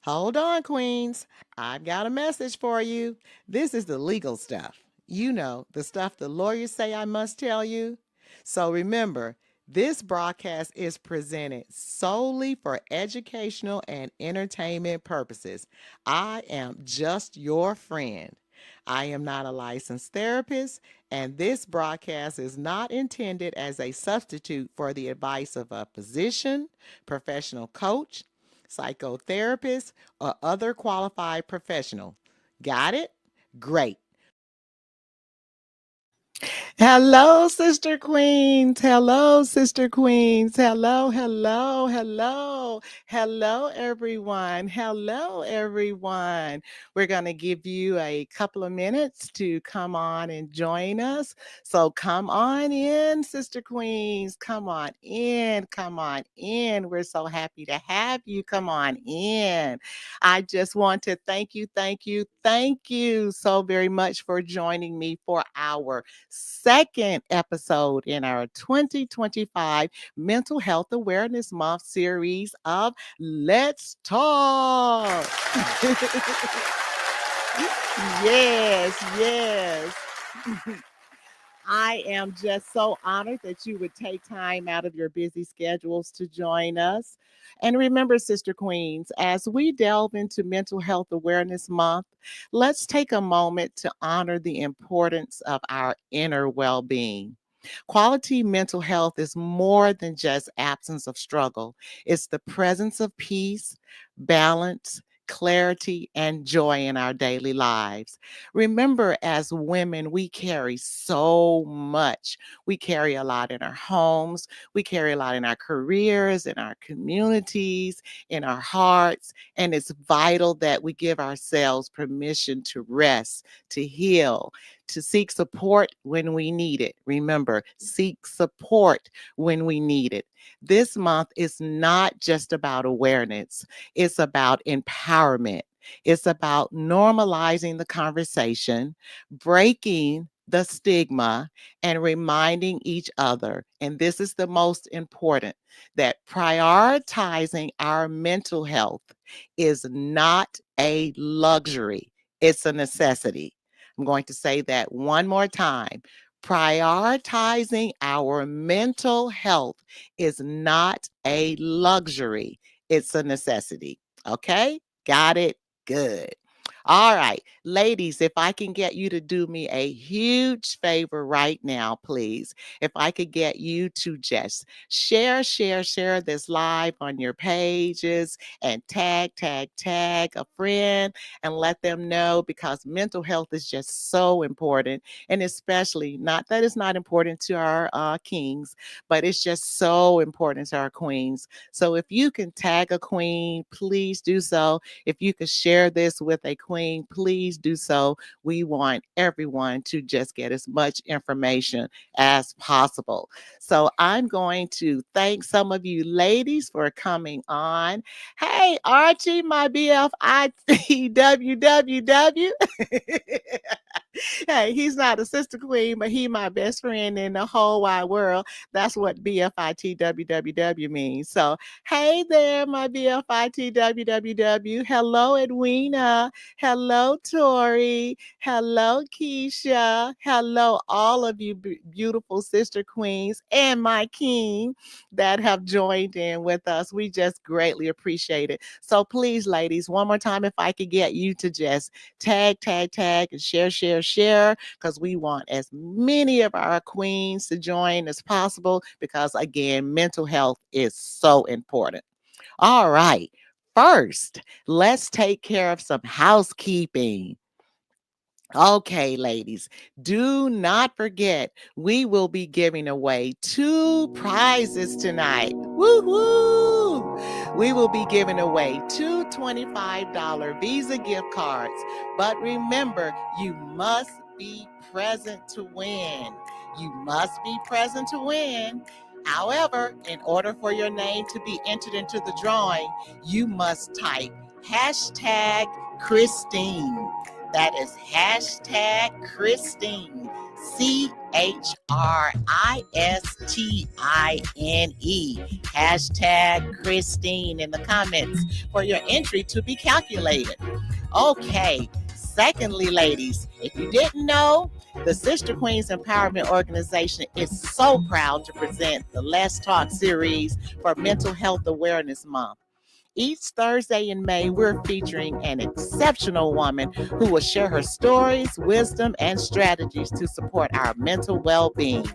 Hold on, Queens. I've got a message for you. This is the legal stuff. You know, the stuff the lawyers say I must tell you. So remember, this broadcast is presented solely for educational and entertainment purposes. I am just your friend. I am not a licensed therapist, and this broadcast is not intended as a substitute for the advice of a physician, professional coach, psychotherapist, or other qualified professional. Got it? Great. Hello, Sister Queens. Hello, Sister Queens. Hello, hello, hello. Hello, everyone. Hello, everyone. We're going to give you a couple of minutes to come on and join us. So come on in, Sister Queens. Come on in. Come on in. We're so happy to have you. Come on in. I just want to thank you so very much for joining me for our second episode in our 2025 Mental Health Awareness Month series of Let's Talk. Yes, yes. I am just so honored that you would take time out of your busy schedules to join us. And remember, Sister Queens, as we delve into Mental Health Awareness Month, let's take a moment to honor the importance of our inner well being. Quality mental health is more than just absence of struggle, it's the presence of peace, balance, clarity, and joy in our daily lives. Remember, as women, we carry so much. We carry a lot in our homes, we carry a lot in our careers, in our communities, in our hearts, and it's vital that we give ourselves permission to rest, to heal, to seek support when we need it. Remember, seek support when we need it. This month is not just about awareness, it's about empowerment. It's about normalizing the conversation, breaking the stigma, and reminding each other, and this is the most important, that prioritizing our mental health is not a luxury, it's a necessity. I'm going to say that one more time. Prioritizing our mental health is not a luxury, it's a necessity. Okay? Got it? Good. All right, ladies, if I can get you to do me a huge favor right now, please. If I could get you to just share this live on your pages and tag a friend and let them know, because mental health is just so important. And especially, not that it's not important to our kings, but it's just so important to our queens. So if you can tag a queen, please do so. If you could share this with a queen, please do so. We want everyone to just get as much information as possible. So I'm going to thank some of you ladies for coming on. Hey, Archie, my BFITWWW. Hey, he's not a sister queen, but he my best friend in the whole wide world. That's what BFITWWW means. So, hey there, my BFITWWW. Hello, Edwina. Hello, Tori. Hello, Keisha. Hello, all of you beautiful sister queens and my king that have joined in with us. We just greatly appreciate it. So please, ladies, one more time, if I could get you to just tag, and share, because we want as many of our queens to join as possible, because again, mental health is so important. All right. First, let's take care of some housekeeping. Okay, ladies, do not forget, we will be giving away 2 prizes tonight. Woohoo! We will be giving away 2 $25 Visa gift cards. But remember, you must be present to win. You must be present to win. However, in order for your name to be entered into the drawing, you must type hashtag Christine. That is hashtag Christine. Christine. Hashtag Christine in the comments for your entry to be calculated. Okay. Secondly, ladies, if you didn't know, the Sister Queens Empowerment Organization is so proud to present the Let's Talk series for Mental Health Awareness Month. Each Thursday in May, we're featuring an exceptional woman who will share her stories, wisdom, and strategies to support our mental well being.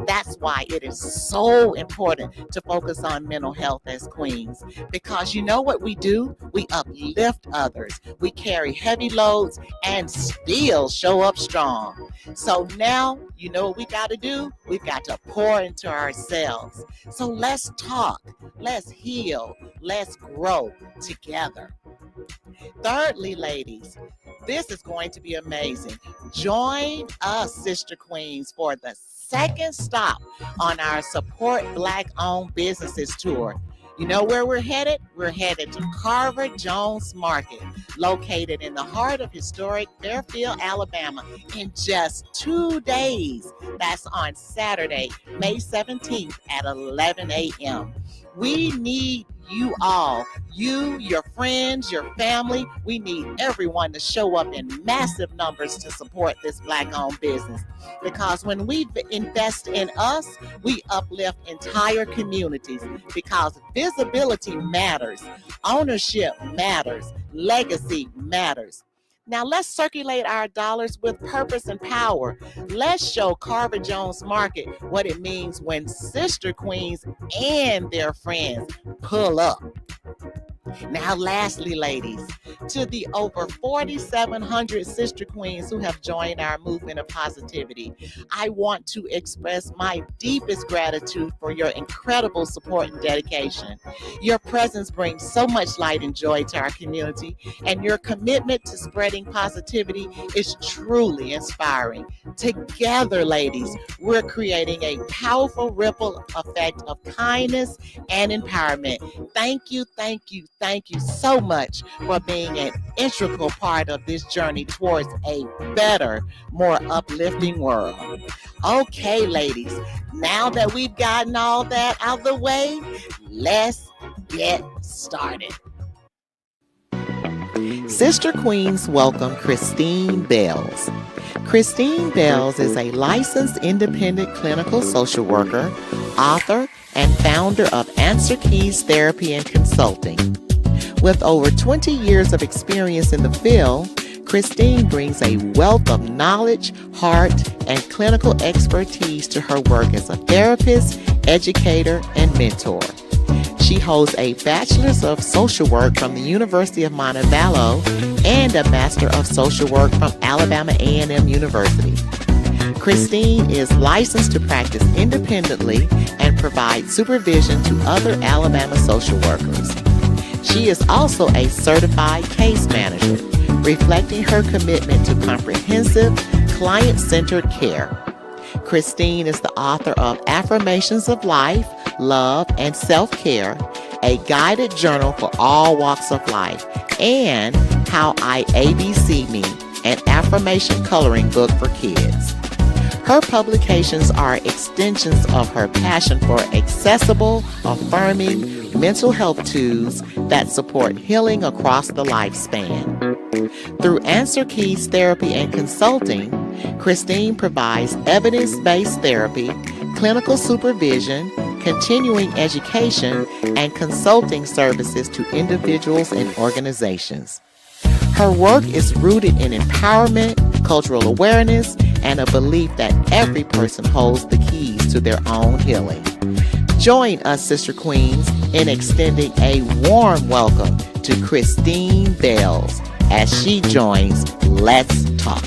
That's why it is so important to focus on mental health as queens. Because you know what we do? We uplift others, we carry heavy loads, and still show up strong. So now, you know what we got to do? We've got to pour into ourselves. So let's talk, let's heal, let's grow together. Thirdly, ladies, this is going to be amazing. Join us, Sister Queens, for the second stop on our Support Black Owned Businesses tour. You know where we're headed? We're headed to Carver Jones Market, located in the heart of historic Fairfield, Alabama, in just 2 days. That's on Saturday, May 17th at 11 a.m. We need you all, you, your friends, your family. We need everyone to show up in massive numbers to support this Black owned business. Because when we invest in us, we uplift entire communities. Because visibility matters, ownership matters, legacy matters. Now let's circulate our dollars with purpose and power. Let's show Carver Jones Market what it means when Sister Queens and their friends pull up. Now, lastly, ladies, to the over 4,700 Sister Queens who have joined our movement of positivity, I want to express my deepest gratitude for your incredible support and dedication. Your presence brings so much light and joy to our community, and your commitment to spreading positivity is truly inspiring. Together, ladies, we're creating a powerful ripple effect of kindness and empowerment. Thank you so much for being an integral part of this journey towards a better, more uplifting world. Okay, ladies, now that we've gotten all that out of the way, let's get started. Sister Queens welcome Christine Bells. Christine Bells is a licensed independent clinical social worker, author, and founder of Answer Keys Therapy and Consulting. With over 20 years of experience in the field, Christine brings a wealth of knowledge, heart, and clinical expertise to her work as a therapist, educator, and mentor. She holds a Bachelor's of Social Work from the University of Montevallo and a Master of Social Work from Alabama A&M University. Christine is licensed to practice independently and provide supervision to other Alabama social workers. She is also a certified case manager, reflecting her commitment to comprehensive, client-centered care. Christine is the author of Affirmations of Life, Love, and Self-Care, a guided journal for all walks of life, and How I ABC Me, an affirmation coloring book for kids. Her publications are extensions of her passion for accessible, affirming mental health tools that support healing across the lifespan. Through Answer Keys Therapy and Consulting, Christine provides evidence-based therapy, clinical supervision, continuing education, and consulting services to individuals and organizations. Her work is rooted in empowerment, cultural awareness, and a belief that every person holds the keys to their own healing. Join us, Sister Queens, in extending a warm welcome to Christine Bells as she joins Let's Talk.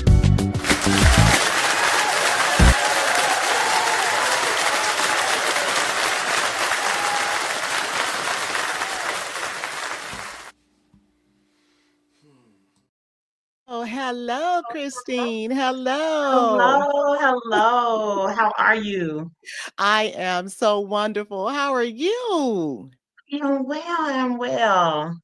Oh, hello, Christine. Hello. Hello, hello. How are you? I am so wonderful. How are you? I'm well.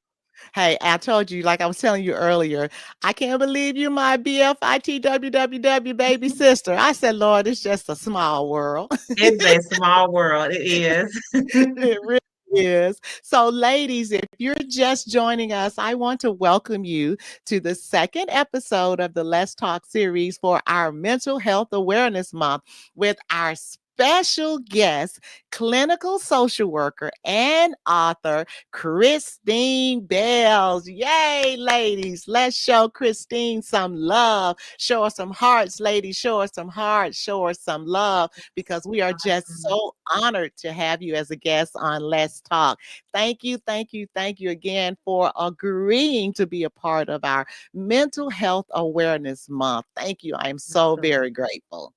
Hey, I told you, like I was telling you earlier, I can't believe you my BFITWWW baby sister. I said, Lord, it's just a small world. It's a small world. It is. It really is. So, ladies, if you're just joining us, I want to welcome you to the second episode of the Let's Talk series for our Mental Health Awareness Month with our special guest, clinical social worker and author, Christine Bells. Yay, ladies. Let's show Christine some love. Show her some hearts, ladies. Show her some hearts. Show her some love because we are just Awesome. so honored to have you as a guest on Let's Talk. Thank you, thank you, thank you again for agreeing to be a part of our Mental Health Awareness Month. Thank you. I am so very Absolutely. grateful.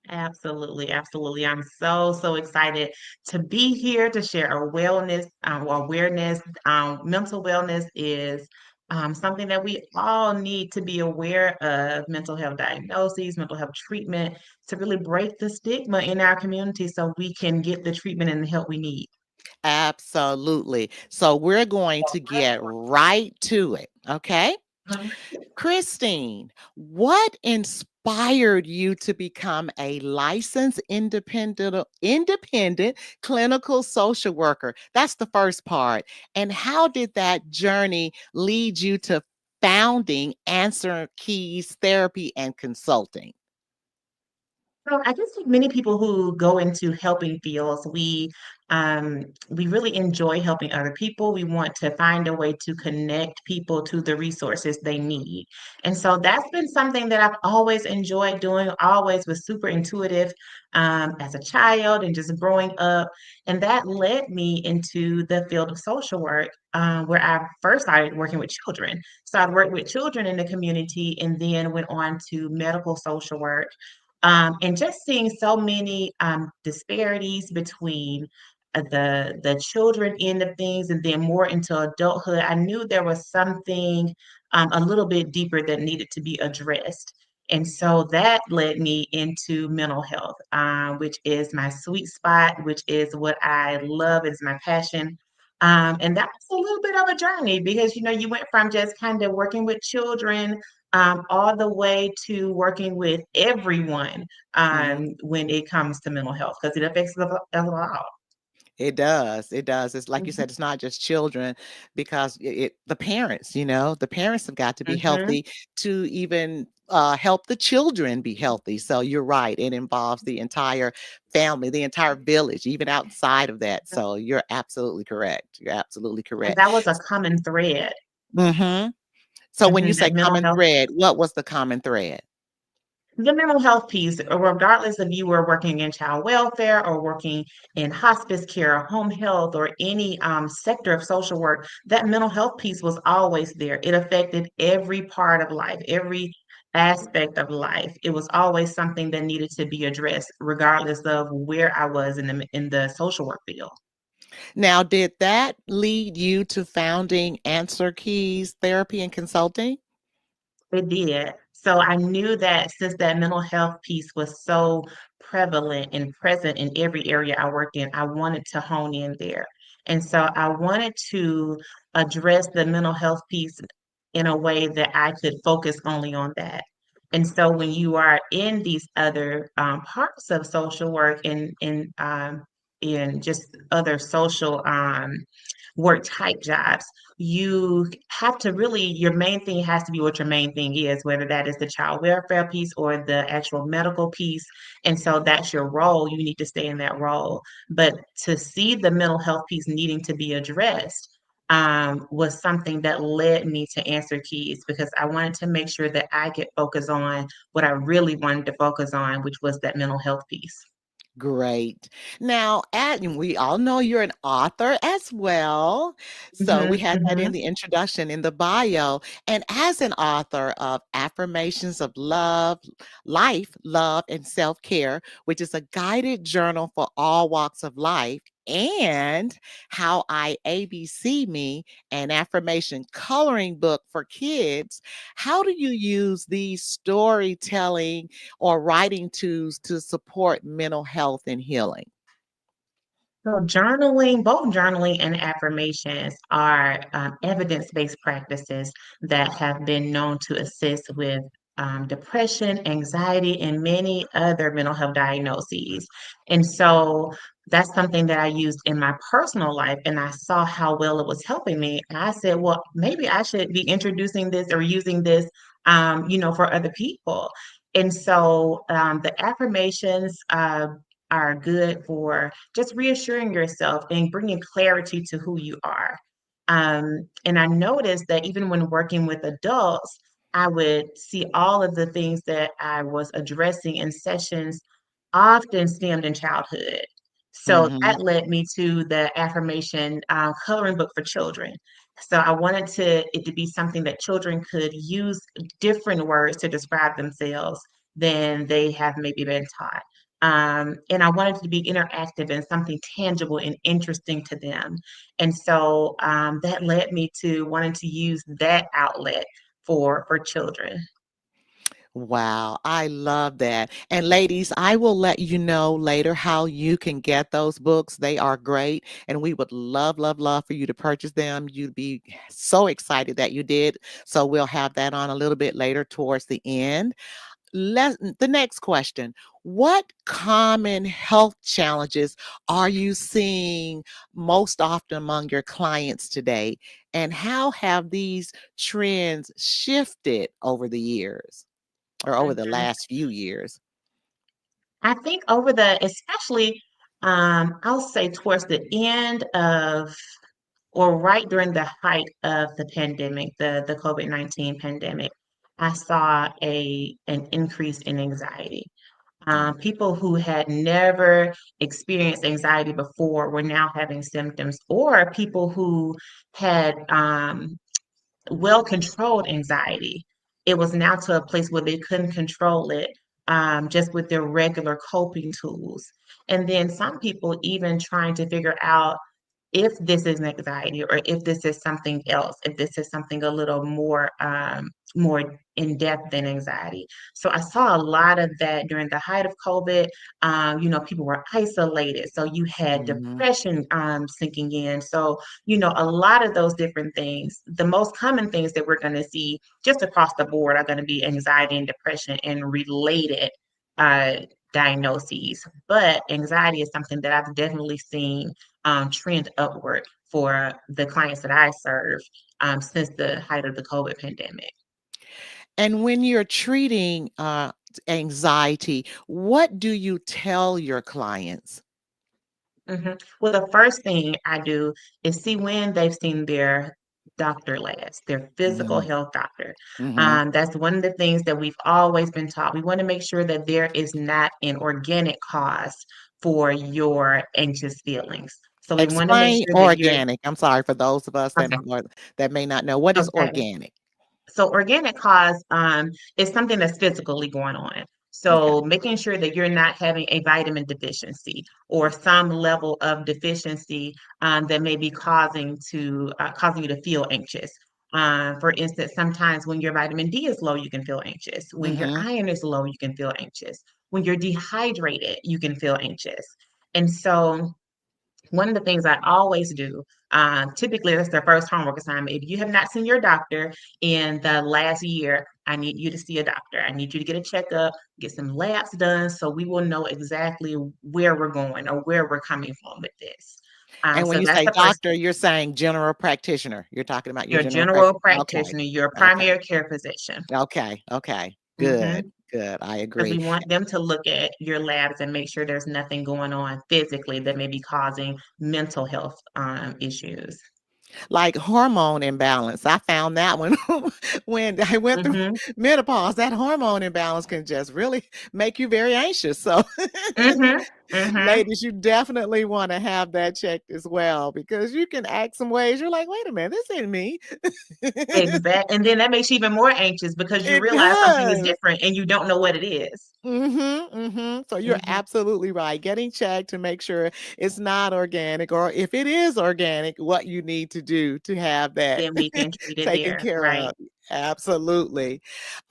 Absolutely, absolutely. I'm so excited to be here to share a wellness awareness. Mental wellness is something that we all need to be aware of. Mental health diagnoses, mental health treatment, to really break the stigma in our community, so we can get the treatment and the help we need. Absolutely. So we're going to get right to it. Okay. Mhm. Christine, what inspired you to become a licensed independent clinical social worker? That's the first part. And how did that journey lead you to founding Answer Keys Therapy and Consulting? So I just think many people who go into helping fields, we really enjoy helping other people. We want to find a way to connect people to the resources they need. And so that's been something that I've always enjoyed doing, always was super intuitive as a child and just growing up. And that led me into the field of social work, where I first started working with children. So I worked with children in the community and then went on to medical social work, and just seeing so many disparities between the children end of things and then more into adulthood, I knew there was something a little bit deeper that needed to be addressed. And so that led me into mental health, which is my sweet spot, which is what I love, is my passion. And that was a little bit of a journey because, you went from just kind of working with children, all the way to working with everyone, when it comes to mental health, because it affects us all. It does. It does. It's like you Mhm, said, it's not just children because the parents, the parents have got to be mhm. healthy to even help the children be healthy. So you're right. It involves the entire family, the entire village, even outside of that. So you're absolutely correct. You're absolutely And correct. that was a common thread. Hmm. So when you say That mental common health, thread, what was the common thread? the mental health piece, regardless of you were working in child welfare or working in hospice care, home health, or any sector of social work, that mental health piece was always there. It affected every part of life, every aspect of life. It was always something that needed to be addressed, regardless of where I was in the social work field. Now, did that lead you to founding Answer Keys Therapy and Consulting? It did. So I knew that since that mental health piece was so prevalent and present in every area I worked in, I wanted to hone in there. And so I wanted to address the mental health piece in a way that I could focus only on that. And so when you are in these other parts of social work and in just other social work type jobs, you have to really, your main thing has to be what your main thing is, whether that is the child welfare piece or the actual medical piece. And so that's your role. You need to stay in that role. But to see the mental health piece needing to be addressed, was something that led me to Answer Keys, because I wanted to make sure that I could focus on what I really wanted to focus on, which was that mental health piece. Great. Now, and we all know you're an author as well. So we Hmm. had that in Hmm. the introduction, in the bio. And as an author of Affirmations of Love, Life, Love, and Self Care, which is a guided journal for all walks of life, and How I ABC Me, an affirmation coloring book for kids, how do you use these storytelling or writing tools to support mental health and healing? So journaling, both journaling and affirmations are evidence-based practices that have been known to assist with depression, anxiety, and many other mental health diagnoses. And so that's something that I used in my personal life, and I saw how well it was helping me. And I said, well, maybe I should be introducing this or using this, for other people. And so the affirmations are good for just reassuring yourself and bringing clarity to who you are. And I noticed that even when working with adults, I would see all of the things that I was addressing in sessions often stemmed in childhood. So Hmm. that led me to the affirmation coloring book for children. So I wanted it to be something that children could use different words to describe themselves than they have maybe been taught. And I wanted it to be interactive and something tangible and interesting to them. And so that led me to wanting to use that outlet for children. Wow, I love that. And ladies, I will let you know later how you can get those books. They are great, and we would love, love, love for you to purchase them. You'd be so excited that you did. So we'll have that on a little bit later towards the end. The next question: what common health challenges are you seeing most often among your clients today? And how have these trends shifted over the years? Or over the Mhm. last few years. I think especially, I'll say towards the end of, or right during the height of the pandemic, the COVID-19 pandemic, I saw an increase in anxiety. Oh. People who had never experienced anxiety before were now having symptoms, or people who had well controlled anxiety. It was now to a place where they couldn't control it just with their regular coping tools. And then some people even trying to figure out if this is anxiety or if this is something else, if this is something a little more in depth than anxiety. So I saw a lot of that during the height of COVID. People were isolated, so you had Mhm. depression sinking in. So a lot of those different things. The most common things that we're going to see just across the board are going to be anxiety and depression and related uh, diagnoses. But anxiety is something that I've definitely seen trend upward for the clients that I serve since the height of the COVID pandemic. And when you're treating, anxiety, what do you tell your clients? Well, the first thing I do is see when they've seen their doctor last, their physical Mhm. health doctor. Mhm. That's one of the things that we've always been taught. We want to make sure that there is not an organic cause for your anxious feelings. So we want to make Explain sure that you're organic. I'm sorry for those of us okay. that may not know. What is Okay. organic? So organic cause is something that's physically going on. Okay. So making sure that you're not having a vitamin deficiency or some level of deficiency that may be causing you to feel anxious. For instance, sometimes when your vitamin D is low, you can feel anxious. When your Mhm. iron is low, you can feel anxious. When you're dehydrated, you can feel anxious. And so one of the things I always do, typically that's their first homework assignment. If you have not seen your doctor in the last year, I need you to see a doctor. I need you to get a checkup, get some labs done, so we will know exactly where we're going or where we're coming from with this. And when So you that's say the first doctor, thing. you're saying general practitioner. You're talking about your Your general general Okay. practitioner, your Okay. primary care physician. Okay. Okay. Good. Mhm. Good. I Because we agree. want them to look at your labs and make sure there's nothing going on physically that may be causing mental health issues. Like hormone imbalance. I found that one when I went through Mhm. menopause. That hormone imbalance can just really make you very anxious. So, Mhm. Mhm. ladies, you definitely want to have that checked as well because you can act some ways. You're like, wait a minute, this ain't me. Exact and then that makes you even more anxious because you It realize something is does. different and you don't know what it is. Mhm, mhm. So you're Mhm. absolutely right. Getting checked to make sure it's not organic, or if it is organic, what you need to do to have that Then we can treat it taken there, care right? of. Absolutely.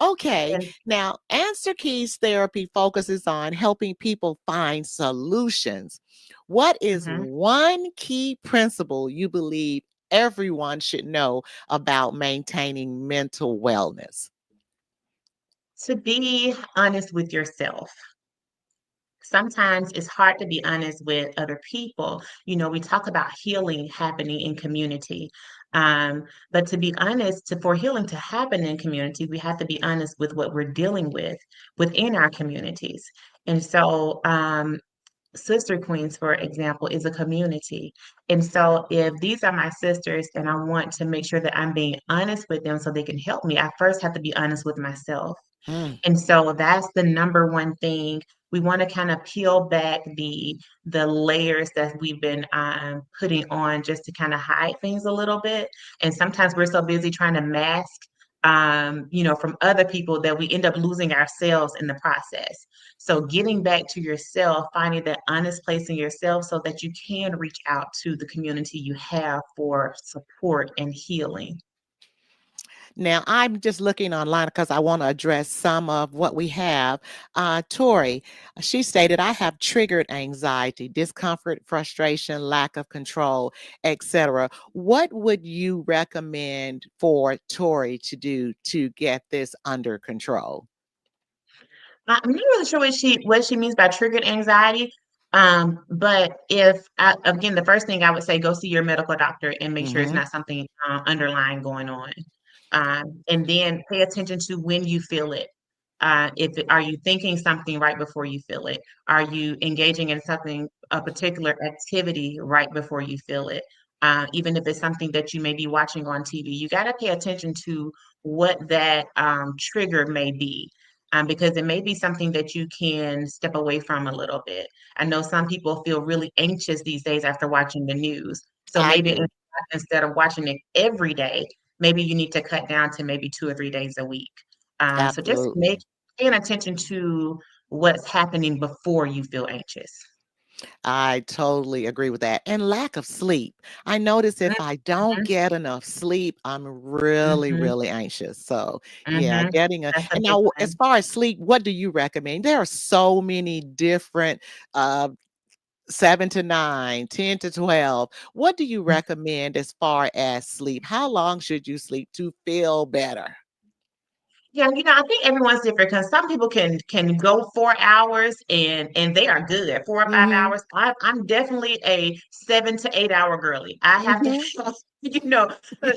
Okay. And Now, Answer Keys therapy focuses on helping people find solutions. What is Mhm. one key principle you believe everyone should know about maintaining mental wellness? To be honest with yourself. Sometimes it's hard to be honest with other people. We talk about healing happening in community. But to be honest, for healing to happen in community, we have to be honest with what we're dealing with within our communities. And so, Sister Queens, for example, is a community. And so, if these are my sisters and I want to make sure that I'm being honest with them so they can help me, I first have to be honest with myself. Mm, And so that's the number one thing. We want to kind of peel back the layers that we've been putting on just to kind of hide things a little bit. And sometimes we're so busy trying to mask, from other people that we end up losing ourselves in the process. So getting back to yourself, finding that honest place in yourself so that you can reach out to the community you have for support and healing. Now, I'm just looking online because I want to address some of what we have. Tori, she stated, I have triggered anxiety, discomfort, frustration, lack of control, etc. What would you recommend for Tori to do to get this under control? I'm not really sure what she means by triggered anxiety. But again, the first thing I would say, go see your medical doctor and make sure it's Hmm. not something underlying going on. And then pay attention to when you feel it. Are you thinking something right before you feel it? Are you engaging in something, a particular activity right before you feel it? Even if it's something that you may be watching on TV, you got to pay attention to what that trigger may be, because it may be something that you can step away from a little bit. I know some people feel really anxious these days after watching the news. So I maybe do. instead of watching it every day, maybe you need to cut down to maybe 2 or 3 days a week. So just Absolutely. paying attention to what's happening before you feel anxious. I totally agree with that. And lack of sleep. I notice if I don't Mhm, get enough sleep, I'm really, mhm, really anxious. So, yeah, mhm. That's a and big now as one. far as sleep, what do you recommend? There are so many different uh 7 to 9, 10 to 12. What do you recommend as far as sleep? How long should you sleep to feel better? Yeah, I think everyone's different because some people can go 4 hours and they are good. 4 or 5 hours. Mhm. I'm definitely a 7 to 8 hour girly. I have to, Mhm. you know,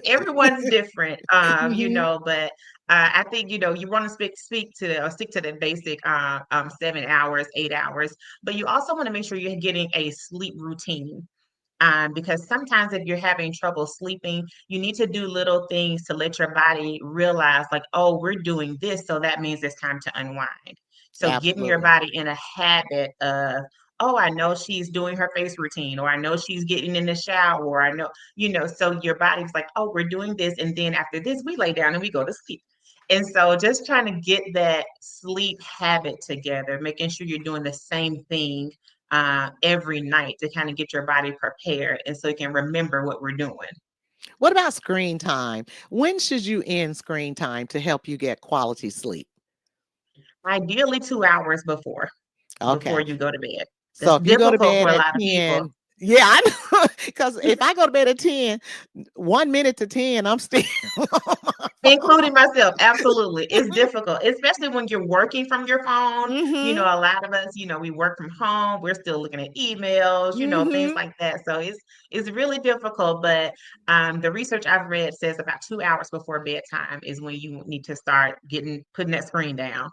everyone's different. Mhm. But I think you want to speak to or stick to the basic 7 hours, 8 hours. But you also want to make sure you're getting a sleep routine. Because sometimes if you're having trouble sleeping, you need to do little things to let your body realize, like, oh, we're doing this, so that means it's time to unwind. So getting your Absolutely. body in a habit of, oh, I know she's doing her face routine, or I know she's getting in the shower, or I know, so your body's like, oh, we're doing this, and then after this, we lay down and we go to sleep. And so just trying to get that sleep habit together, making sure you're doing the same thing every night to kind of get your body prepared and so you can remember what we're doing. What about screen time? When should you end screen time to help you get quality sleep? Ideally 2 hours before Okay. you go to bed. So That's if you go to difficult bed for a at lot of people, 10, yeah, I know. Because if I go to bed at 10, 1 minute to 10, I'm still on my including myself. Absolutely. It's difficult, especially when you're working from your phone. Mhm. A lot of us, we work from home. We're still looking at emails, things Mhm. like that. So it's really difficult. But the research I've read says about 2 hours before bedtime is when you need to start putting that screen down.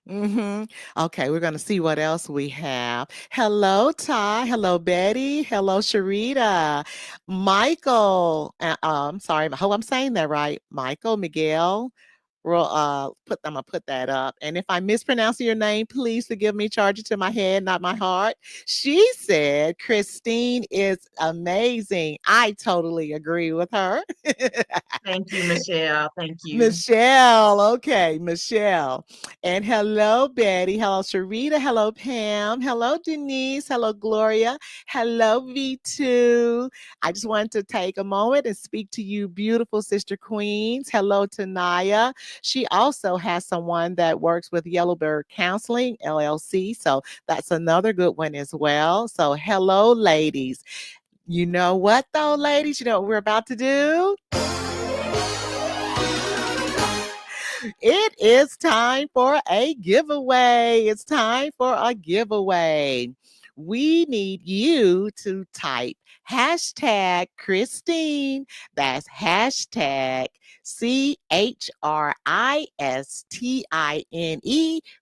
Mhm. Okay, we're gonna see what else we have. Hello, Ty. Hello, Betty. Hello, Sharita. Michael. I'm sorry. I hope I'm saying that right. Michael, Miguel. Well, I'm gonna put that up. And if I mispronounce your name, please forgive me. Charge it to my head, not my heart. She said Christine is amazing. I totally agree with her. Thank you, Michelle. Thank you. Michelle. Okay, Michelle. And hello, Betty. Hello, Sharita. Hello, Pam. Hello, Denise. Hello, Gloria. Hello, V2. I just wanted to take a moment and speak to you, beautiful sister queens. Hello, Tanaya. She also has someone that works with Yellowbird Counseling LLC. So that's another good one as well. So, hello, ladies. You know what, though, ladies? You know what we're about to do? It is time for a giveaway. It's time for a giveaway. We need you to type hashtag Christine. That's hashtag CHRISTINE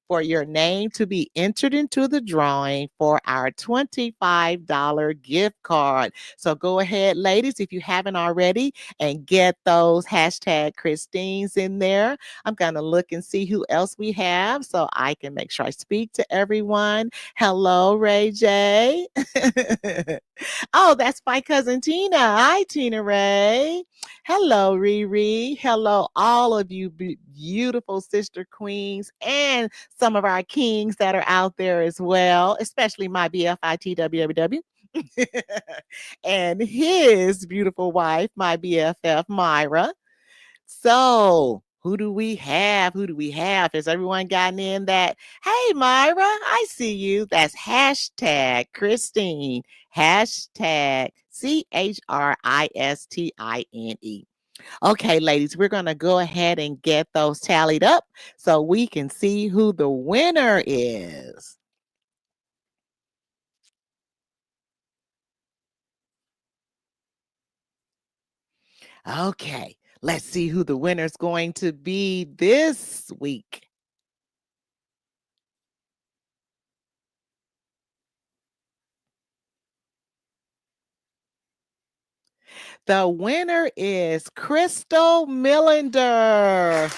for your name to be entered into the drawing for our $25 gift card. So go ahead, ladies, if you haven't already, and get those hashtag Christines in there. I'm going to look and see who else we have so I can make sure I speak to everyone. Hello, Ray J. Oh, that's my cousin Tina. Hi, Tina Ray. Hello, Riri. Hello, all of you beautiful sister queens and some of our kings that are out there as well, especially my BFITWWW. And his beautiful wife, my BFF, Myra. So, who do we have? Who do we have? Has everyone gotten in that? Hey, Myra, I see you. That's hashtag Christine, hashtag CHRISTINE. Okay, ladies, we're going to go ahead and get those tallied up so we can see who the winner is. Okay, let's see who the winner's going to be this week. The winner is Crystal Millender.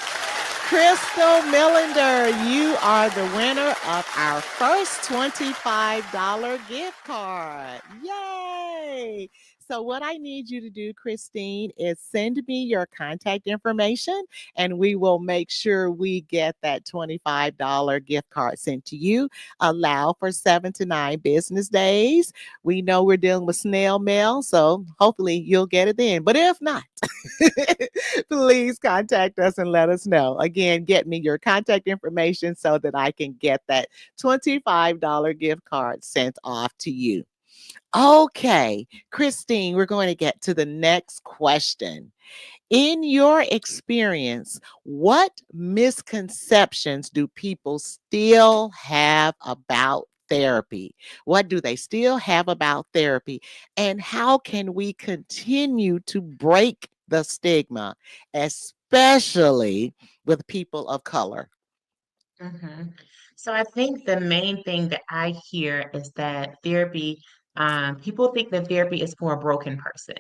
Crystal Millender, you are the winner of our first $25 gift card. Yay! So, what I need you to do, Christine, is send me your contact information and we will make sure we get that $25 gift card sent to you. Allow for 7 to 9 business days. We know we're dealing with snail mail, so hopefully you'll get it then. But if not, please contact us and let us know. Again, get me your contact information so that I can get that $25 gift card sent off to you. Okay, Christine, we're going to get to the next question. In your experience, what misconceptions do people still have about therapy? What do they still have about therapy? And how can we continue to break the stigma, especially with people of color? hmm So I think the main thing that I hear is that therapy, people think that therapy is for a broken person,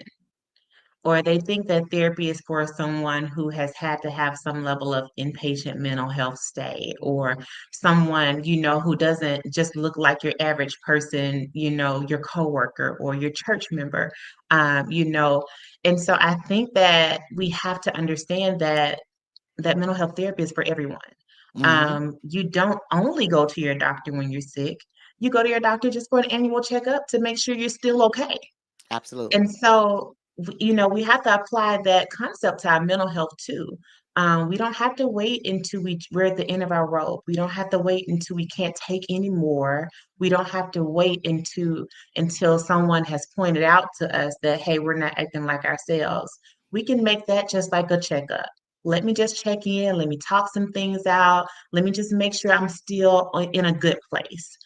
or they think that therapy is for someone who has had to have some level of inpatient mental health stay, or someone, who doesn't just look like your average person, your coworker or your church member, you know. And so I think that we have to understand that mental health therapy is for everyone. Hmm. You don't only go to your doctor when you're sick. You go to your doctor just for an annual checkup to make sure you're still okay. Absolutely. And so, we have to apply that concept to our mental health too. We don't have to wait until we're at the end of our rope. We don't have to wait until we can't take anymore. We don't have to wait until someone has pointed out to us that, hey, we're not acting like ourselves. We can make that just like a checkup. Let me just check in. Let me talk some things out. Let me just make sure I'm still in a good place.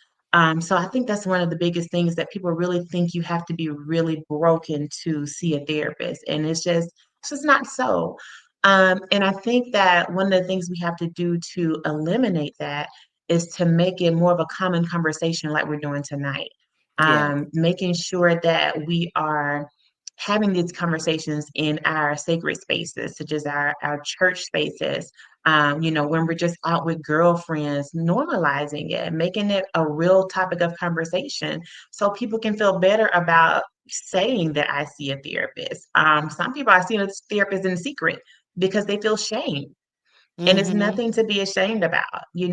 So I think that's one of the biggest things that people really think you have to be really broken to see a therapist, and it's just not so. And I think that one of the things we have to do to eliminate that is to make it more of a common conversation like we're doing tonight. Yeah. Making sure that we are having these conversations in our sacred spaces, such as our church spaces, when we're just out with girlfriends, normalizing it, making it a real topic of conversation so people can feel better about saying that I see a therapist. Some people are seeing a therapist in secret because they feel shame. And it's Hmm. nothing to be ashamed about. We're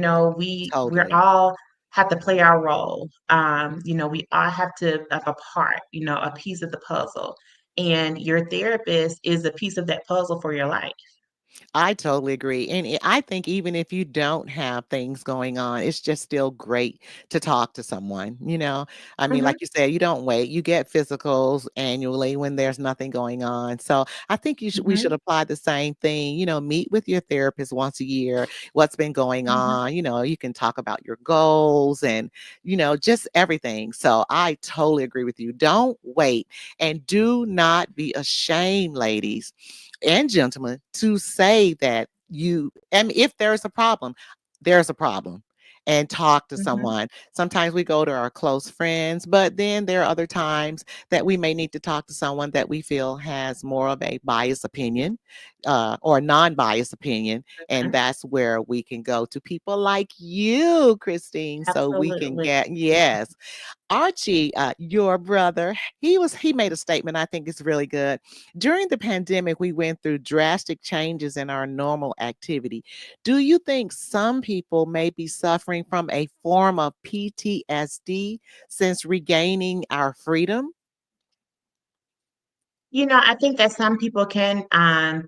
Totally. all have to play our role. We all have to have a part, a piece of the puzzle. And your therapist is a piece of that puzzle for your life. I totally agree. And I think even if you don't have things going on, it's just still great to talk to someone, you know? I mean, Mhm, like you said, you don't wait. You get physicals annually when there's nothing going on. So I think we should mhm, apply the same thing, meet with your therapist once a year, what's been going mhm. on, you can talk about your goals and, just everything. So I totally agree with you. Don't wait and do not be ashamed, ladies and gentlemen, to say that and if there's a problem, there's a problem, and talk to Mhm, someone. Sometimes we go to our close friends, but then there are other times that we may need to talk to someone that we feel has more of a biased opinion, or non-biased opinion, and mhm. that's where we can go to people like you, Christine, so we can Absolutely. get, yes, Archie, your brother, he made a statement I think is really good. During the pandemic, we went through drastic changes in our normal activity. Do you think some people may be suffering from a form of PTSD since regaining our freedom? I think that some people can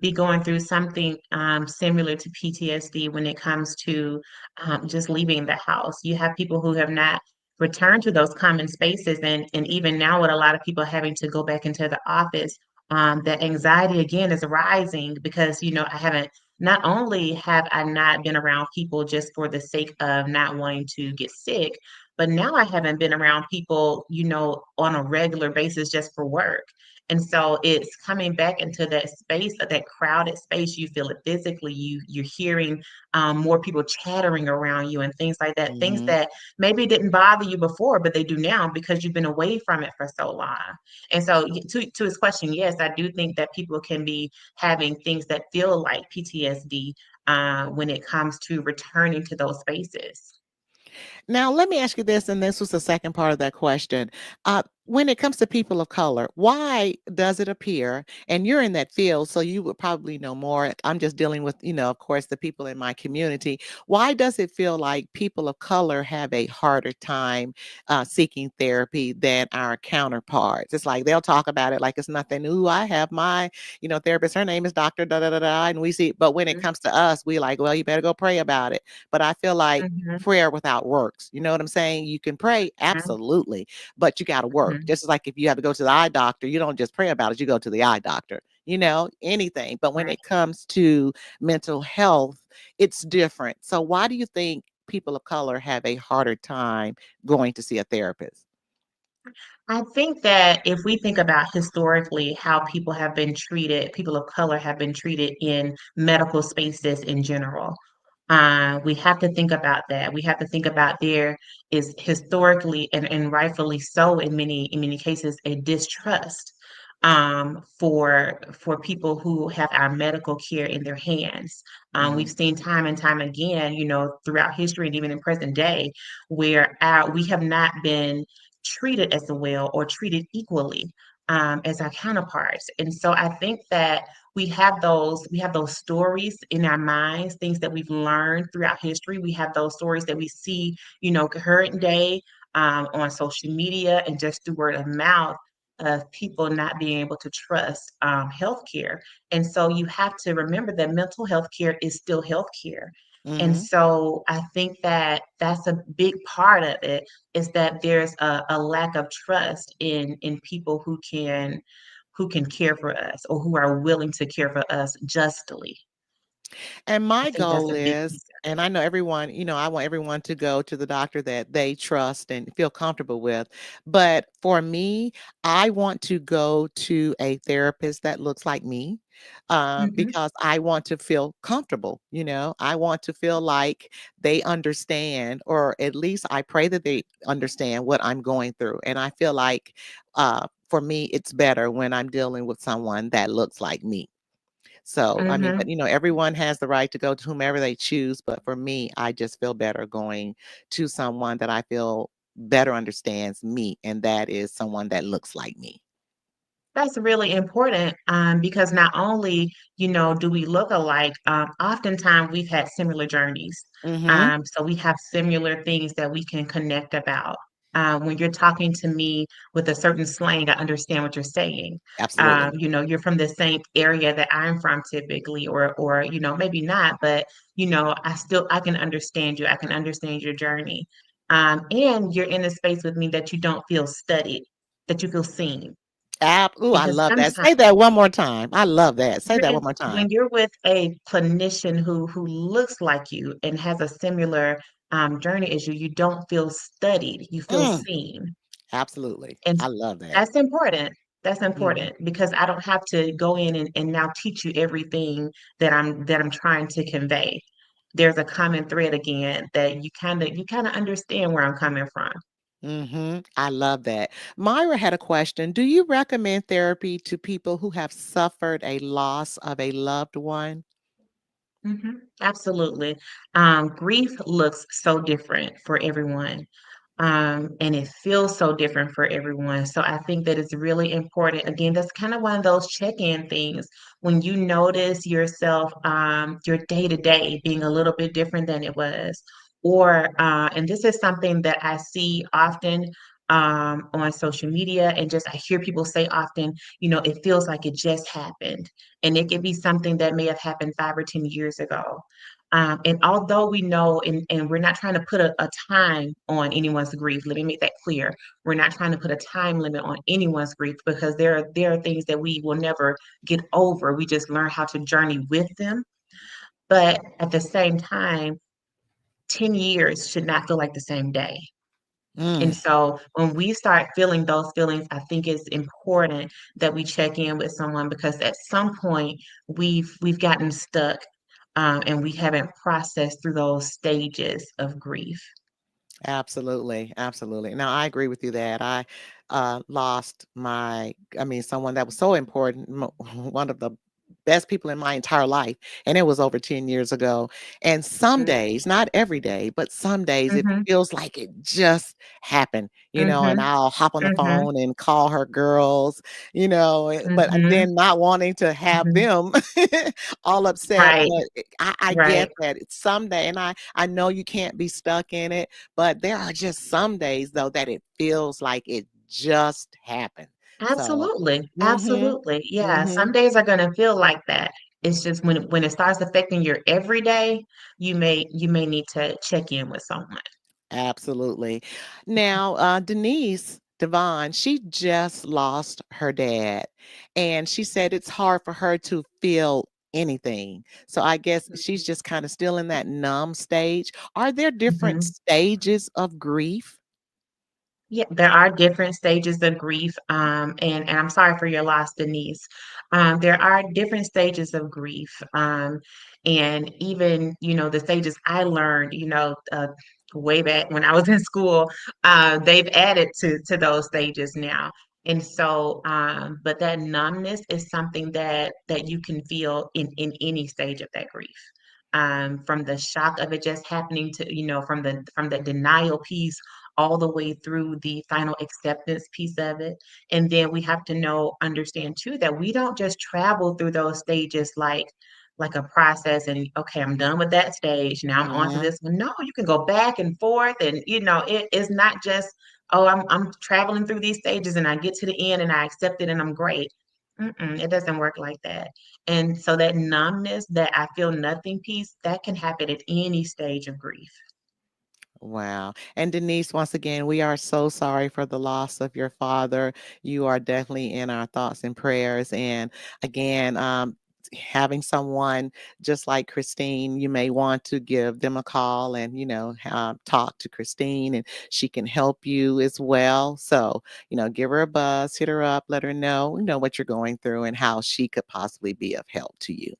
be going through something similar to PTSD when it comes to just leaving the house. You have people who have not returned to those common spaces, and even now, with a lot of people having to go back into the office, that anxiety again is rising because I haven't. Not only have I not been around people just for the sake of not wanting to get sick, but now I haven't been around people, on a regular basis just for work. And so it's coming back into that space, that crowded space. You feel it physically. You're hearing more people chattering around you and things like that. Things Mhm. that maybe didn't bother you before, but they do now because you've been away from it for so long. And so, to his question, yes, I do think that people can be having things that feel like PTSD when it comes to returning to those spaces. Now, let me ask you this, and this was the second part of that question. When it comes to people of color, why does it appear, and you're in that field, so you would probably know more. I'm just dealing with, of course, the people in my community. Why does it feel like people of color have a harder time seeking therapy than our counterparts? It's like they'll talk about it like it's nothing new. I have my, therapist, her name is Dr. Da da da da, and we see, but when it comes to us, we like, well, you better go pray about it. But I feel like Mm-hmm, prayer without works. You know what I'm saying? You can pray, absolutely, but you got to work. hmm Just as like if you have to go to the eye doctor, you don't just pray about it, you go to the eye doctor, anything. But when Right. it comes to mental health, it's different. So, why do you think people of color have a harder time going to see a therapist? I think that if we think about historically how people have been treated, people of color have been treated in medical spaces in general, we have to think about that. We have to think about there is historically and rightfully so in many cases a distrust for people who have our medical care in their hands. We've Mhm, seen time and time again, throughout history and even in present day, where we have not been treated as well or treated equally as our counterparts. And so I think that we have those stories in our minds, things that we've learned throughout history. We have those stories that we see, current day on social media and just through word of mouth of people not being able to trust healthcare. And so you have to remember that mental health care is still healthcare. And mhm. so I think that that's a big part of it is that there's a lack of trust in people who can care for us or who are willing to care for us justly. And I my think that's goal a big is, piece of and I know everyone, I want everyone to go to the doctor that they trust and feel comfortable with. But for me, I want to go to a therapist that looks like me, it. Mhm, because I want to feel comfortable. I want to feel like they understand, or at least I pray that they understand what I'm going through. And I feel like for me, it's better when I'm dealing with someone that looks like me. So, I mean, but mhm. everyone has the right to go to whomever they choose. But for me, I just feel better going to someone that I feel better understands me, and that is someone that looks like me. That's really important because not only, do we look alike, oftentimes we've had similar journeys. Hmm. So we have similar things that we can connect about. When you're talking to me with a certain slang, I understand what you're saying. Absolutely. You're from the same area that I'm from typically, or maybe not, but I can understand you. I can understand your journey. And you're in a space with me that you don't feel studied, that you feel seen. Ooh, I Because love that. sometimes Say that one more time. I love that. Say that one more time. when you're with a clinician who looks like you and has a similar journey as you don't feel studied, you feel Mm, seen. absolutely. And I love that. that's important. That's Mhm. important because I don't have to go in and now teach you everything that I'm trying to convey. There's a common thread again that you kind of understand where I'm coming from. I love that. Myra had a question. Do you recommend therapy to people who have suffered a loss of a loved one? Absolutely. Grief looks so different for everyone. And it feels so different for everyone. So I think that it's really important. Again, that's kind of one of those check-in things when you notice yourself, your day to day being a little bit different than it was. And this is something that I see often on social media, and just I hear people say often, it feels like it just happened. And it could be something that may have happened 5 or 10 years ago. And although we know, and we're not trying to put a time on anyone's grief, let me make that clear. We're not trying to put a time limit on anyone's grief because there are things that we will never get over. We just learn how to journey with them. But at the same time, 10 years should not feel like the same day. And Mm, so when we start feeling those feelings, I think it's important that we check in with someone because at some point we've gotten stuck, and we haven't processed through those stages of grief. absolutely. Absolutely. Now, I agree with you that I lost someone that was so important, one of the best people in my entire life. And it was over 10 years ago. And some days, not every day, but some days it Mm-hmm, feels like it just happened, and mm-hmm, I'll hop on the mm-hmm, phone and call her girls, but mm-hmm, then not wanting to have hmm. them all upset. Right, But I get right. that it's someday, and I know you can't be stuck in it, but there are just some days though that it feels like it just happened. So, Absolutely, mhm, absolutely. Yeah, mhm. some days are gonna feel like that. It's just when it starts affecting your everyday, you may need to check in with someone. Absolutely. Now, Denise Devon, she just lost her dad, and she said it's hard for her to feel anything. So I guess she's just kind of still in that numb stage. Are there different Mhm. stages of grief? Yeah, there are different stages of grief, and I'm sorry for your loss, Denise. There are different stages of grief, and even the stages I learned, way back when I was in school, they've added to those stages now. And so, but that numbness is something that you can feel in any stage of that grief. From the shock of it just happening to, from the denial piece all the way through the final acceptance piece of it. And then we have to understand too, that we don't just travel through those stages like a process and okay, I'm done with that stage. Now I'm on to Mhm. this one. No, you can go back and forth and it is not just, oh, I'm traveling through these stages and I get to the end and I accept it and I'm great. It doesn't work like that. And so that numbness, that I feel nothing piece, that can happen at any stage of grief. Wow. And Denise, once again, we are so sorry for the loss of your father. You are definitely in our thoughts and prayers. And again, having someone just like Christine, you may want to give them a call and, talk to Christine and she can help you as well. So, give her a buzz, hit her up, let her know, what you're going through and how she could possibly be of help to you.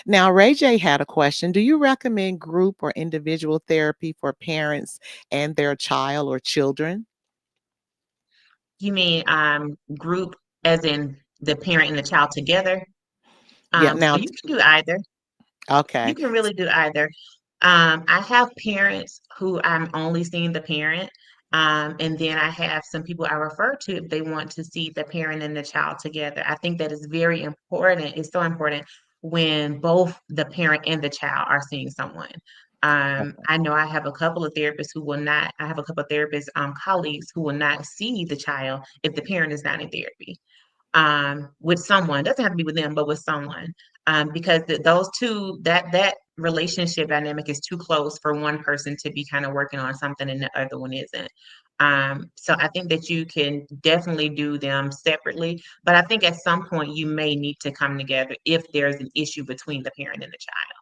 Now, Ray J had a question. Do you recommend group or individual therapy for parents and their child or children? You mean group as in the parent and the child together? Yeah, So now, you can do either. You okay. can really do either. I have parents who I'm only seeing the parent. And then I have some people I refer to if they want to see the parent and the child together. I think that is very important. It's so important when both the parent and the child are seeing someone. I know I have a couple of therapists who will not, I have a couple of therapist colleagues who will not see the child if the parent is not in therapy with someone. It doesn't have to be with them, but with someone. Because those two, that relationship dynamic is too close for one person to be kind of working on something and the other one isn't. So I think that you can definitely do them separately, but I think at some point you may need to come together if there's an issue between the parent and the child.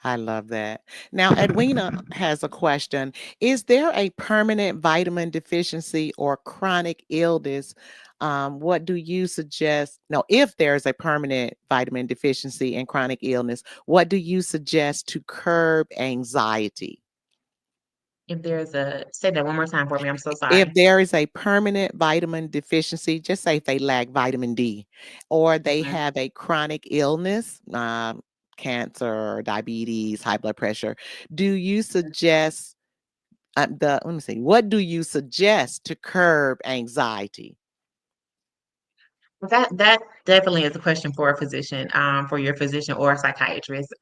I love that. Now, Edwina has a question. Is there a permanent vitamin deficiency or chronic illness? What do you suggest? No, if there's a permanent vitamin deficiency and chronic illness, what do you suggest to curb anxiety? If there's a, say that one more time for me, I'm so If sorry. there is a permanent vitamin deficiency, just say if they lack vitamin D or they Mhm. have a chronic illness, cancer, diabetes, high blood pressure, do you suggest let me see, what do you suggest to curb anxiety? That definitely is a question for a physician, for your physician or a psychiatrist.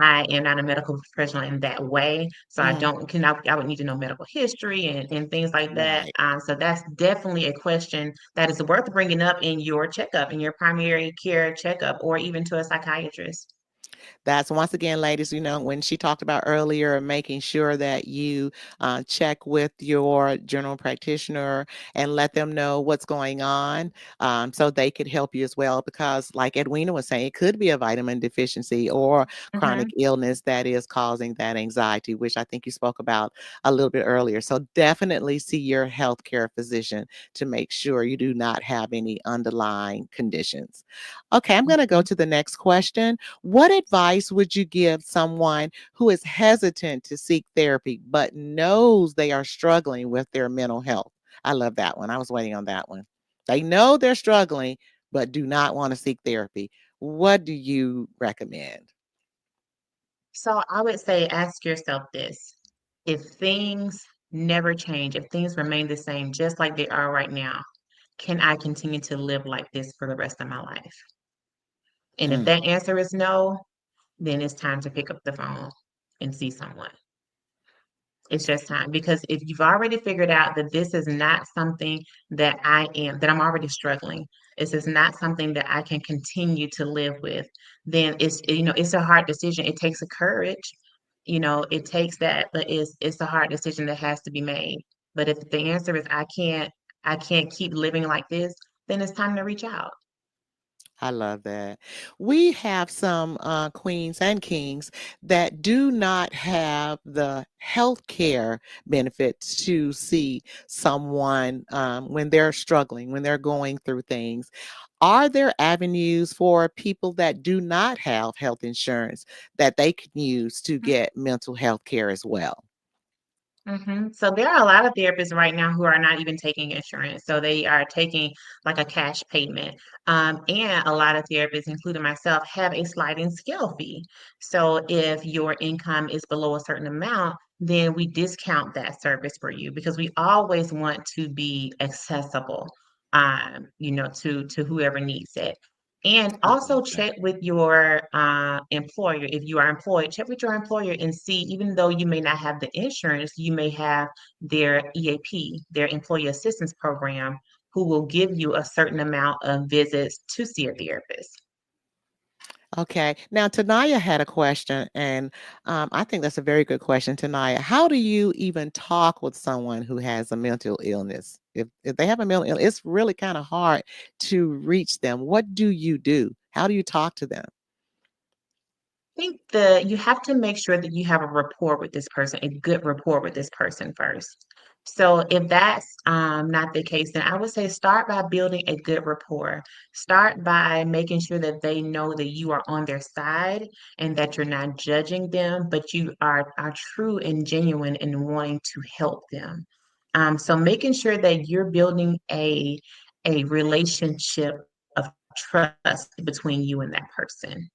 I am not a medical professional in that way, so I Mhm. don't I would need to know medical history and things like that. Right. So that's definitely a question that is worth bringing up in your checkup, in your primary care checkup, or even to a psychiatrist. That's once again, ladies, when she talked about earlier, making sure that you check with your general practitioner and let them know what's going on so they could help you as well. Because, like Edwina was saying, it could be a vitamin deficiency or chronic Hmm. illness that is causing that anxiety, which I think you spoke about a little bit earlier. So, definitely see your healthcare physician to make sure you do not have any underlying conditions. Okay, I'm going to go to the next question. What advice would you give someone who is hesitant to seek therapy but knows they are struggling with their mental health? I love that one. I was waiting on that one. They know they're struggling but do not want to seek therapy. What do you recommend? So I would say ask yourself this. If things never change, if things remain the same, just like they are right now, can I continue to live like this for the rest of my life? And if Mm, that answer is no, then it's time to pick up the phone and see someone. It's just time because if you've already figured out that this is not something that I'm already struggling, this is not something that I can continue to live with, then it's a hard decision. It takes a courage, it takes that, but it's a hard decision that has to be made. But if the answer is I can't keep living like this, then it's time to reach out. I love that. We have some queens and kings that do not have the health care benefits to see someone when they're struggling, when they're going through things. Are there avenues for people that do not have health insurance that they can use to get mental health care as well? So there are a lot of therapists right now who are not even taking insurance. So they are taking like a cash payment. And a lot of therapists, including myself, have a sliding scale fee. So if your income is below a certain amount, then we discount that service for you because we always want to be accessible, to whoever needs it. And I love also that. check with your employer. If you are employed, check with your employer and see, even though you may not have the insurance, you may have their EAP, their employee assistance program, who will give you a certain amount of visits to see a therapist. Okay. Now, Tanaya had a question, and I think that's a very good question, Tanaya. How do you even talk with someone who has a mental illness? If they have a mental illness, it's really kind of hard to reach them. What do you do? How do you talk to them? Think that you have to make sure that you have a rapport with this person, a good rapport with this person first. So if that's not the case, then I would say start by building a good rapport. Start by making sure that they know that you are on their side and that you're not judging them, but you are true and genuine in wanting to help them. So making sure that you're building a relationship of trust between you and that person.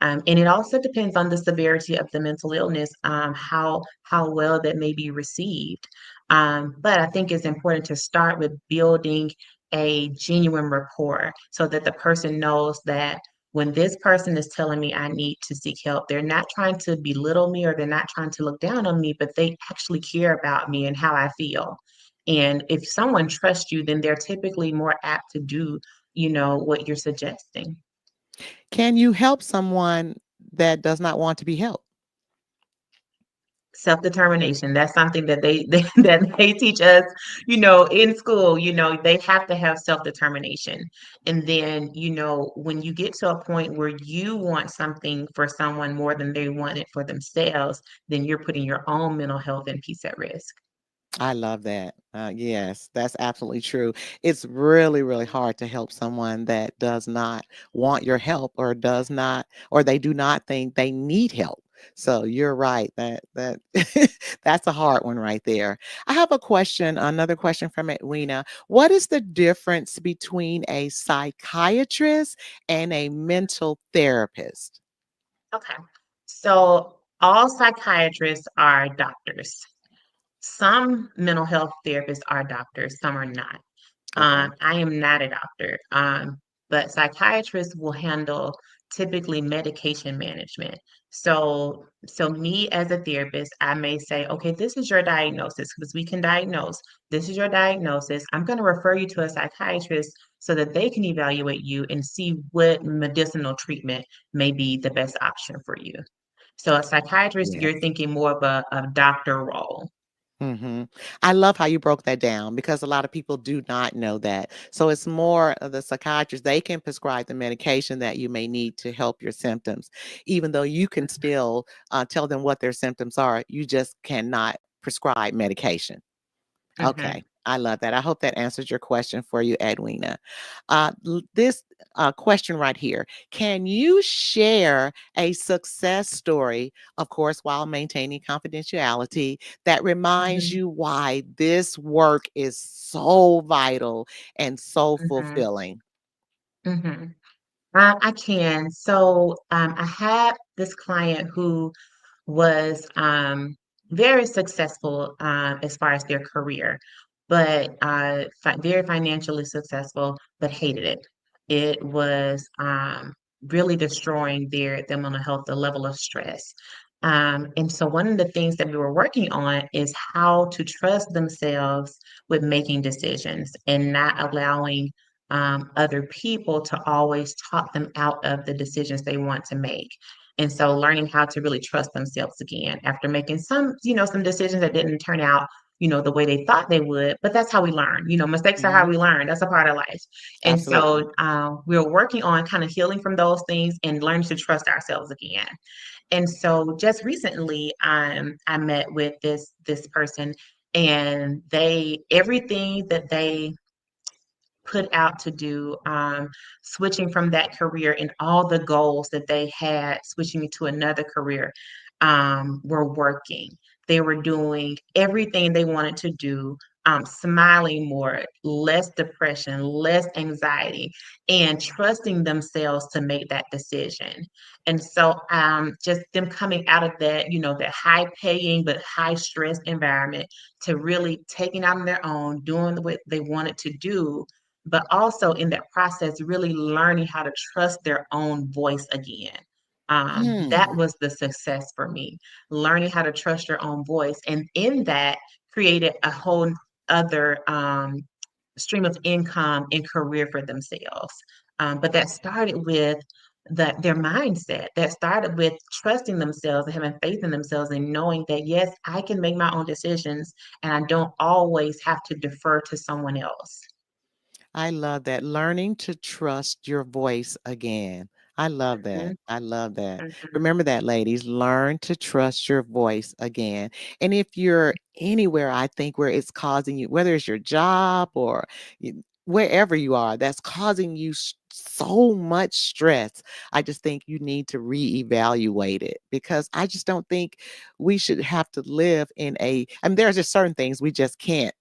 And it also depends on the severity of the mental illness, how well that may be received. But I think it's important to start with building a genuine rapport so that the person knows that when this person is telling me I need to seek help, they're not trying to belittle me or they're not trying to look down on me, but they actually care about me and how I feel. And if someone trusts you, then they're typically more apt to do, what you're suggesting. Can you help someone that does not want to be helped? Self-determination. That's something that that they teach us, in school. They have to have self-determination. And then, when you get to a point where you want something for someone more than they want it for themselves, then you're putting your own mental health and peace at risk. I love that. Yes, that's absolutely true. It's really, really hard to help someone that does not want your help or does not, or they do not think they need help. So you're right. That that's a hard one right there. I have a question, another question from Edwina. What is the difference between a psychiatrist and a mental therapist? Okay. So all psychiatrists are doctors. Some mental health therapists are doctors, some are not. Okay. I am not a doctor, but psychiatrists will handle typically medication management. So me as a therapist, I may say, okay, this is your diagnosis because we can diagnose. This is your diagnosis. I'm going to refer you to a psychiatrist so that they can evaluate you and see what medicinal treatment may be the best option for you. So a psychiatrist, you're Yes. thinking more of a doctor role. I love how you broke that down because a lot of people do not know that. So it's more of the psychiatrist, they can prescribe the medication that you may need to help your symptoms, even though you can still tell them what their symptoms are. You just cannot prescribe medication. Hmm. Okay. I love that. I hope that answers your question for you, Edwina. This question right here. Can you share a success story, of course, while maintaining confidentiality, that reminds Hmm. you why this work is so vital and so Hmm. fulfilling? Hmm. I can. I had this client who was very successful as far as their career, but very financially successful, but hated it. It was really destroying their mental health, the level of stress. And so one of the things that we were working on is how to trust themselves with making decisions and not allowing other people to always talk them out of the decisions they want to make. And so learning how to really trust themselves again after making some decisions that didn't turn out, the way they thought they would. But that's how we learn. Mistakes are how Mhm. we learn. That's a part of life. And Absolutely. so we're working on kind of healing from those things and learning to trust ourselves again. And so just recently, I met with this person, and they everything that they put out to do, switching from that career and all the goals that they had, switching to another career, were working. They were doing everything they wanted to do, smiling more, less depression, less anxiety, and trusting themselves to make that decision. And so, just them coming out of that high paying but high stress environment to really taking out on their own, doing what they wanted to do, but also in that process, really learning how to trust their own voice again. That Hmm. was the success for me, learning how to trust your own voice. And in that, created a whole other stream of income and career for themselves. But that started with their mindset. That started with trusting themselves and having faith in themselves and knowing that, yes, I can make my own decisions and I don't always have to defer to someone else. I love that. Learning to trust your voice again. I love that. Mhm, I love that. mhm, Remember that, ladies. Learn to trust your voice again. And if you're anywhere, I think, where it's causing you, whether it's your job or wherever you are, that's causing you so much stress, I just think you need to reevaluate it because I just don't think we should have to live in I mean, there's just certain things we just can't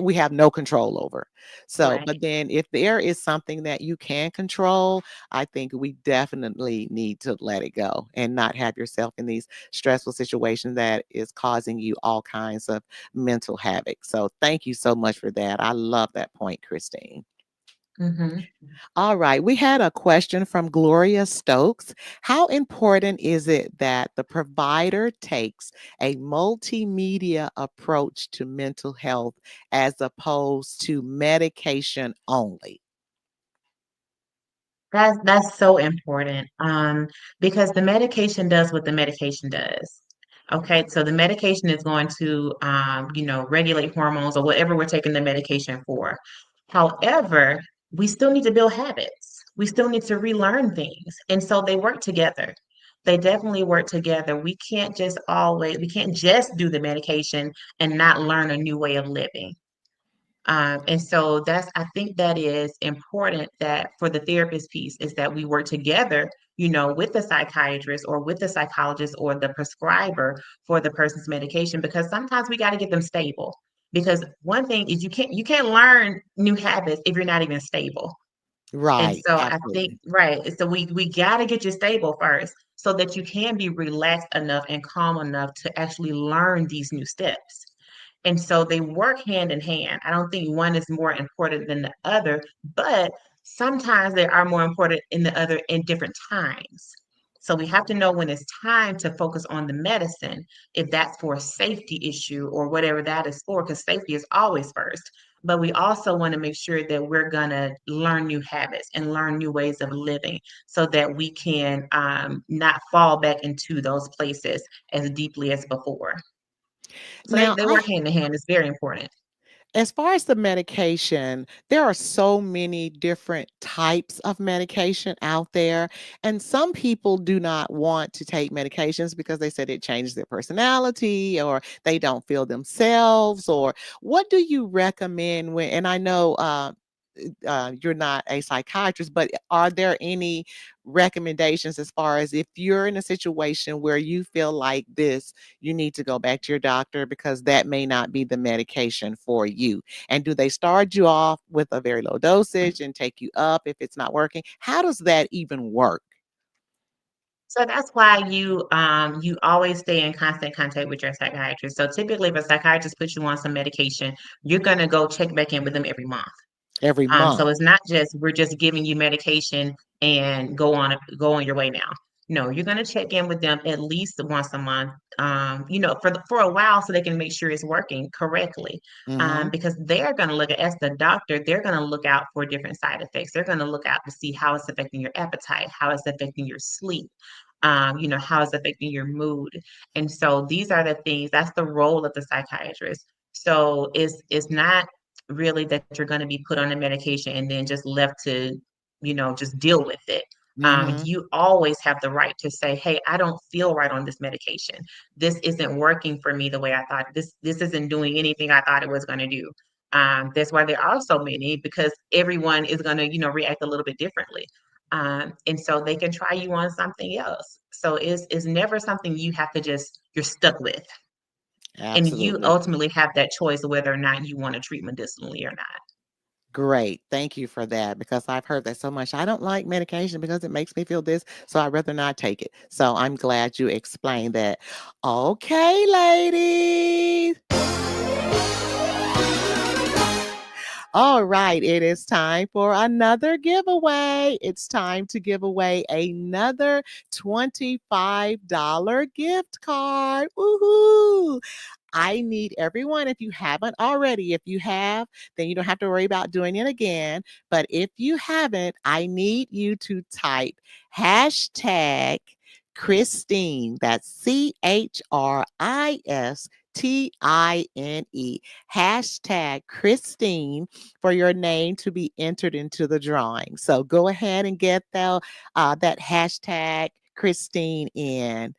we have no control over. So, right. but then if there is something that you can control, I think we definitely need to let it go and not have yourself in these stressful situations that is causing you all kinds of mental havoc. So, thank you so much for that. I love that point, Christine. Mhm. All right. We had a question from Gloria Stokes. How important is it that the provider takes a multimedia approach to mental health as opposed to medication only? That's so important, because the medication does what the medication does. Okay, so the medication is going to, regulate hormones or whatever we're taking the medication for. However, we still need to build habits. We still need to relearn things, and so they work together. They definitely work together. We can't just do the medication and not learn a new way of living. And so I think that is important that for the therapist piece is that we work together, with the psychiatrist or with the psychologist or the prescriber for the person's medication, because sometimes we got to get them stable. Because one thing is you can't learn new habits if you're not even stable. And Right. so I think, Absolutely. right. So we got to get you stable first so that you can be relaxed enough and calm enough to actually learn these new steps. And so they work hand in hand. I don't think one is more important than the other, but sometimes they are more important in the other in different times. So we have to know when it's time to focus on the medicine, if that's for a safety issue or whatever that is for, because safety is always first. But we also want to make sure that we're going to learn new habits and learn new ways of living so that we can not fall back into those places as deeply as before. So they, Now, they work hand in hand. It's very important. as far as the medication, there are so many different types of medication out there. And some people do not want to take medications because they said it changes their personality or they don't feel themselves. Or what do you recommend when, and I know you're not a psychiatrist, but are there any recommendations as far as if you're in a situation where you feel like this, you need to go back to your doctor because that may not be the medication for you? And do they start you off with a very low dosage and take you up if it's not working? How does that even work? So that's why you always stay in constant contact with your psychiatrist. So typically, if a psychiatrist puts you on some medication, you're gonna go check back in with them every month. Every So month. it's not just we're just giving you medication and go on your way now. No, you're gonna check in with them at least once a month. For a while, so they can make sure it's working correctly. Hmm. Because they're gonna look at as the doctor, they're gonna look out for different side effects. They're gonna look out to see how it's affecting your appetite, how it's affecting your sleep. How it's affecting your mood. And so these are the things, that's the role of the psychiatrist. So it's not really that you're going to be put on a medication and then just left to, just deal with it. Hmm. You always have the right to say, "Hey, I don't feel right on this medication. This isn't working for me the way I thought. This isn't doing anything I thought it was going to do." That's why there are so many because everyone is going to, react a little bit differently. And so they can try you on something else. So it's never something you have to you're stuck with. And you Absolutely. ultimately have that choice of whether or not you want to treat medicinally or not. Great. Thank you for that because I've heard that so much. I don't like medication because it makes me feel this, so I'd rather not take it. So I'm glad you explained that. Okay, ladies. All right, it is time for another giveaway. It's time to give away another $25 gift card. Woohoo! I need everyone, if you haven't already, if you have, then you don't have to worry about doing it again. But if you haven't, I need you to type hashtag Christine. That's CHRISTINE. Hashtag Christine for your name to be entered into the drawing. So go ahead and get that hashtag Christine in.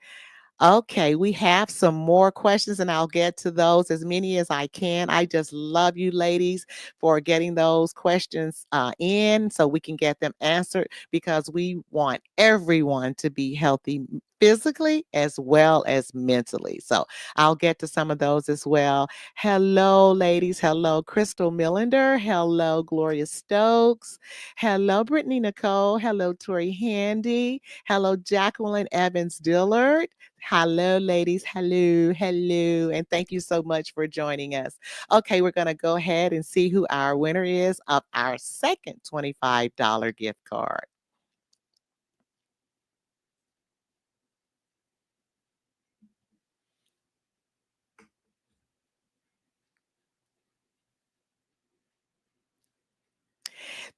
Okay, we have some more questions and I'll get to those as many as I can. I just love you ladies for getting those questions in so we can get them answered because we want everyone to be healthy physically as well as mentally. So I'll get to some of those as well. Hello, ladies. Hello, Crystal Millender. Hello, Gloria Stokes. Hello, Brittany Nicole. Hello, Tori Handy. Hello, Jacqueline Evans Dillard. Hello, ladies. Hello, hello. And thank you so much for joining us. Okay, we're going to go ahead and see who our winner is of our second $25 gift card.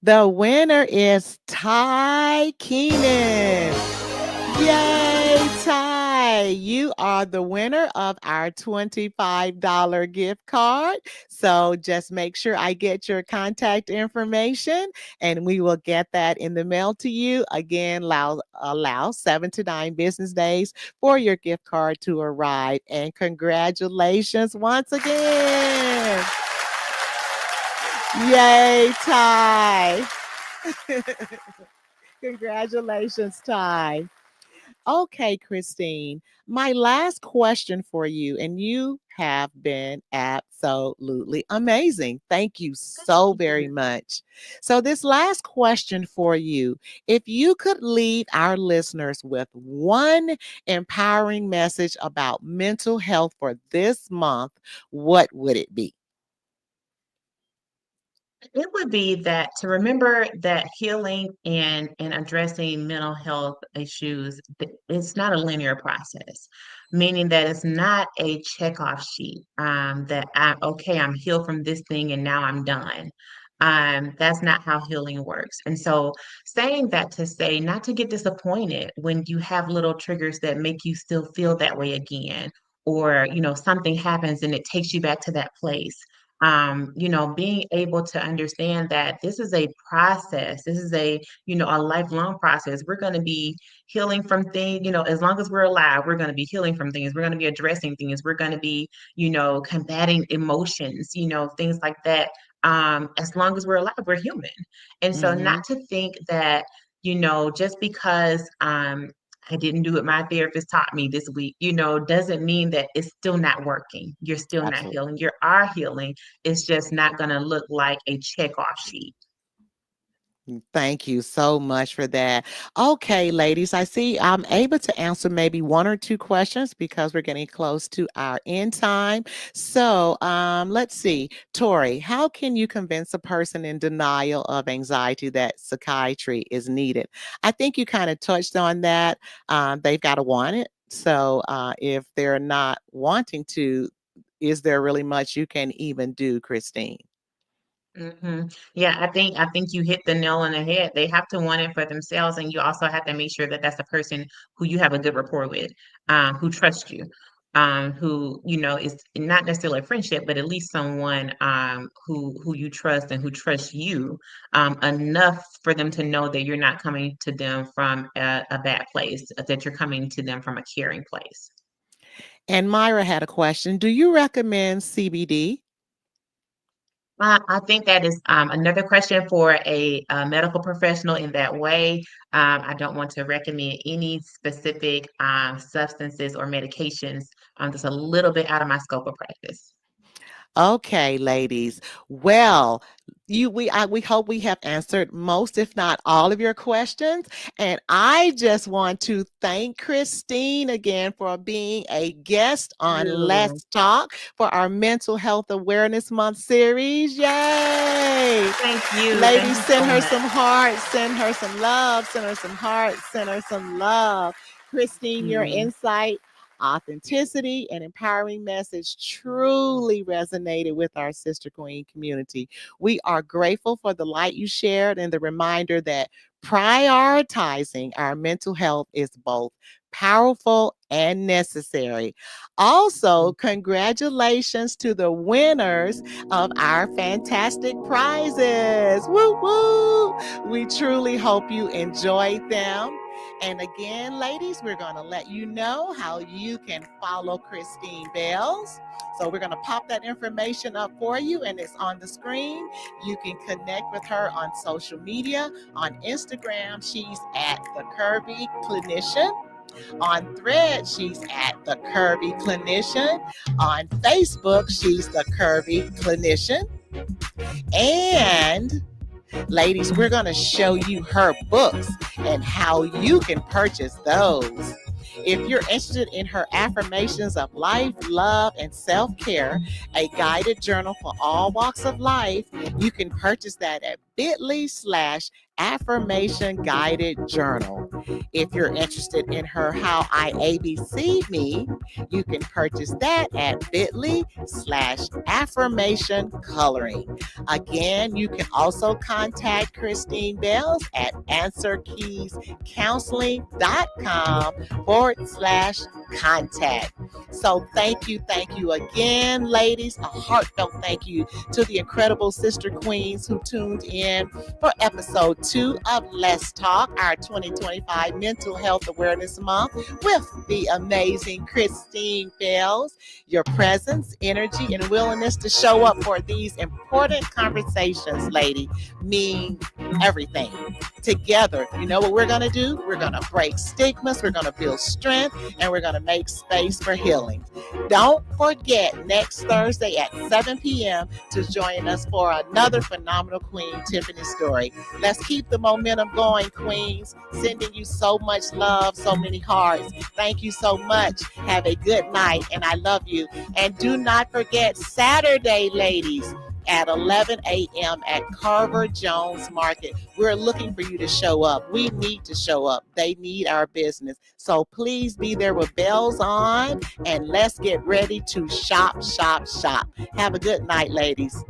The winner is Ty Keenan. Yay, Ty! You are the winner of our $25 gift card. So just make sure I get your contact information and we will get that in the mail to you. Again, allow 7 to 9 business days for your gift card to arrive. And congratulations once again. Yay, Ty. Congratulations, Ty. Okay, Christine, my last question for you, and you have been absolutely amazing. Thank you so Thank very you. much. So, this last question for you, if you could leave our listeners with one empowering message about mental health for this month, what would it be? It would be that to remember that healing and addressing mental health issues, it's not a linear process, meaning that it's not a checkoff sheet. That I'm healed from this thing and now I'm done. That's not how healing works. And so saying that to say not to get disappointed when you have little triggers that make you still feel that way again, or something happens and it takes you back to that place. Being able to understand that this is a process, this is a lifelong process. We're going to be healing from things, as long as we're alive, we're going to be healing from things. We're going to be addressing things. We're going to be, combating emotions, things like that. As long as we're alive, we're human. And so Hmm. not to think that, just because, I didn't do what my therapist taught me this week, doesn't mean that it's still not working. You're still not Absolutely. healing. You are healing. It's just not going to look like a check off sheet. Thank you so much for that. Okay, ladies, I see I'm able to answer maybe one or two questions because we're getting close to our end time. So let's see. Tori, how can you convince a person in denial of anxiety that psychiatry is needed? I think you kind of touched on that. They've got to want it. So if they're not wanting to, is there really much you can even do, Christine? Yeah, I think you hit the nail on the head. They have to want it for themselves, and you also have to make sure that that's the person who you have a good rapport with, who trusts you, who is not necessarily a friendship, but at least someone who you trust and who trusts you enough for them to know that you're not coming to them from a bad place, that you're coming to them from a caring place. And Myra had a question. Do you recommend CBD? I think that is another question for a medical professional in that way. I don't want to recommend any specific substances or medications. That's a little bit out of my scope of practice. Okay, ladies. Well, we hope we have answered most, if not all, of your questions. And I just want to thank Christine again for being a guest on You. Let's Talk for our Mental Health Awareness Month series. Yay! Thank you. Thank Ladies, you send so her much. some hearts, send her some love, send her some hearts, send her some love. Christine, your You. insight, authenticity, and empowering message truly resonated with our Sister Queen community. We are grateful for the light you shared and the reminder that prioritizing our mental health is both powerful and necessary. Also, congratulations to the winners of our fantastic prizes. Woo woo! We truly hope you enjoyed them. And again, ladies, we're going to let you know how you can follow Christine Bells. So we're going to pop that information up for you, and it's on the screen. You can connect with her on social media. On Instagram, she's at the Curvy Clinician. On Thread, she's at the Curvy Clinician. On Facebook, she's the Curvy Clinician. And ladies, we're going to show you her books and how you can purchase those. If you're interested in her affirmations of life, love, and self care, a guided journal for all walks of life, you can purchase that at bit.ly/affirmation guided journal. If you're interested in her How I ABC Me, you can purchase that at bit.ly/affirmation coloring. Again, you can also contact Christine Bells at answerkeyscounseling.com/contact. So thank you again, ladies. A heartfelt thank you to the incredible Sister Queens who tuned in for episode 2 of Let's Talk, our 2025 Mental Health Awareness Month with the amazing Christine Bells. Your presence, energy, and willingness to show up for these important conversations, lady, mean everything. Together, you know what we're going to do? We're going to break stigmas, we're going to build strength, and we're going to make space for healing. Don't forget next Thursday at 7 p.m. to join us for another phenomenal Queen Tiffany story. Let's keep the momentum going, Queens. Sending you so much love, so many hearts. Thank you so much. Have a good night, and I love you. And do not forget Saturday, ladies, at 11 a.m. at Carver Jones Market. We're looking for you to show up. We need to show up. They need our business. So please be there with bells on, and let's get ready to shop, shop, shop. Have a good night, ladies.